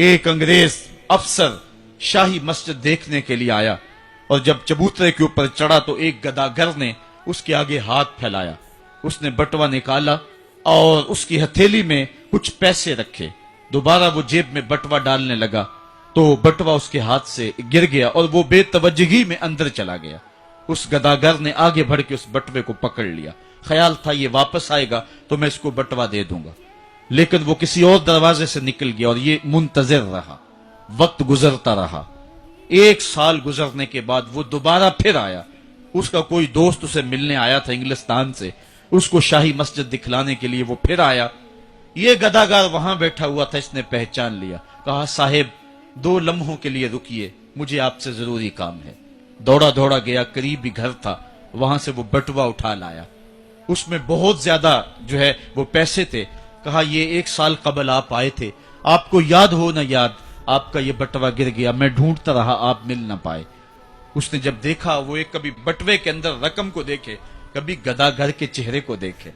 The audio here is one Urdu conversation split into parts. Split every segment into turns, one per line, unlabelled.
ایک انگریز افسر شاہی مسجد دیکھنے کے لیے آیا اور جب چبوترے کے اوپر چڑھا تو ایک گداگر نے اس کے آگے ہاتھ پھیلایا. اس نے بٹوا نکالا اور اس کی ہتھیلی میں کچھ پیسے رکھے. دوبارہ وہ جیب میں بٹوا ڈالنے لگا تو بٹوا اس کے ہاتھ سے گر گیا اور وہ بے توجہی میں اندر چلا گیا. اس گداگر نے آگے بڑھ کے اس بٹوے کو پکڑ لیا. خیال تھا یہ واپس آئے گا تو میں اس کو بٹوا دے دوں گا، لیکن وہ کسی اور دروازے سے نکل گیا اور یہ منتظر رہا. وقت گزرتا رہا. 1 سال گزرنے کے بعد وہ دوبارہ پھر آیا. اس کا کوئی دوست اسے ملنے آیا تھا انگلستان سے، اس کو شاہی مسجد دکھلانے کے لیے وہ پھر آیا. یہ گداگر وہاں بیٹھا ہوا تھا. اس نے پہچان لیا. کہا صاحب 2 لمحوں کے لیے رکیے، مجھے آپ سے ضروری کام ہے. دوڑا دوڑا گیا، قریب ہی گھر تھا، وہاں سے وہ بٹوا اٹھا لایا. اس میں بہت زیادہ وہ پیسے تھے. کہا یہ 1 سال قبل آپ آئے تھے، آپ کو یاد ہو نہ یاد، آپ کا یہ بٹوا گر گیا، میں ڈھونڈتا رہا، آپ مل نہ پائے. اس نے جب دیکھا، وہ ایک کبھی بٹوے کے اندر رقم کو دیکھے، کبھی گداگر کے چہرے کو دیکھے،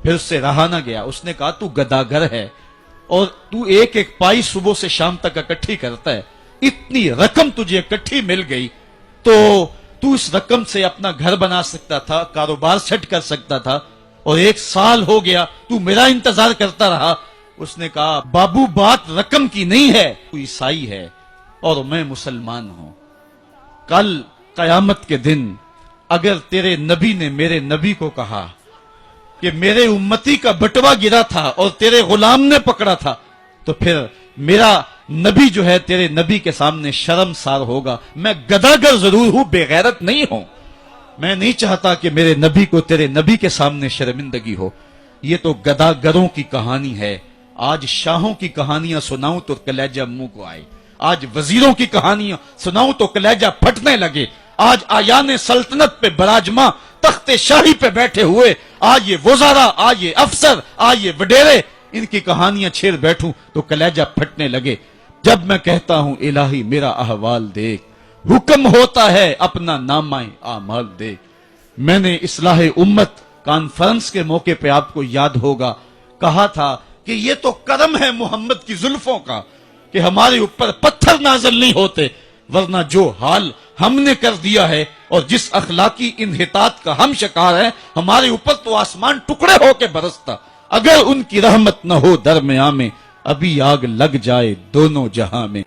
پھر اس سے رہا نہ گیا. اس نے کہا تو گداگر ہے اور تو ایک ایک پائی صبح سے شام تک اکٹھی کرتا ہے، اتنی رقم تجھے اکٹھی مل گئی تو اس رقم سے اپنا گھر بنا سکتا تھا، کاروبار سیٹ کر سکتا تھا، اور 1 سال ہو گیا تو میرا انتظار کرتا رہا. اس نے کہا بابو بات رقم کی نہیں ہے، تو عیسائی ہے اور میں مسلمان ہوں. کل قیامت کے دن اگر تیرے نبی نے میرے نبی کو کہا کہ میرے امتی کا بٹوا گرا تھا اور تیرے غلام نے پکڑا تھا، تو پھر میرا نبی تیرے نبی کے سامنے شرمسار ہوگا. میں گداگر ضرور ہوں، بے غیرت نہیں ہوں. میں نہیں چاہتا کہ میرے نبی کو تیرے نبی کے سامنے شرمندگی ہو. یہ تو گداگروں کی کہانی ہے. آج شاہوں کی کہانیاں سناؤں تو کلیجہ منہ کو آئے. آج وزیروں کی کہانیاں سناؤں تو کلیجہ پھٹنے لگے. آج آیان سلطنت پہ براجماں تخت شاہی پہ بیٹھے ہوئے آج یہ وزراء، آج یہ افسر، آج یہ وڈیرے، ان کی کہانیاں چھیڑ بیٹھوں تو کلیجہ پھٹنے لگے. جب میں کہتا ہوں الہی میرا احوال دیکھ، حکم ہوتا ہے اپنا نامہ اعمال دیکھ. میں نے اصلاح امت کانفرنس کے موقع پہ آپ کو یاد ہوگا کہا تھا کہ یہ تو کرم ہے محمد کی زلفوں کا کہ ہمارے اوپر پتھر نازل نہیں ہوتے، ورنہ جو حال ہم نے کر دیا ہے اور جس اخلاقی انحطاط کا ہم شکار ہیں، ہمارے اوپر تو آسمان ٹکڑے ہو کے برستا. اگر ان کی رحمت نہ ہو درمیاں میں، ابھی آگ لگ جائے دونوں جہاں میں.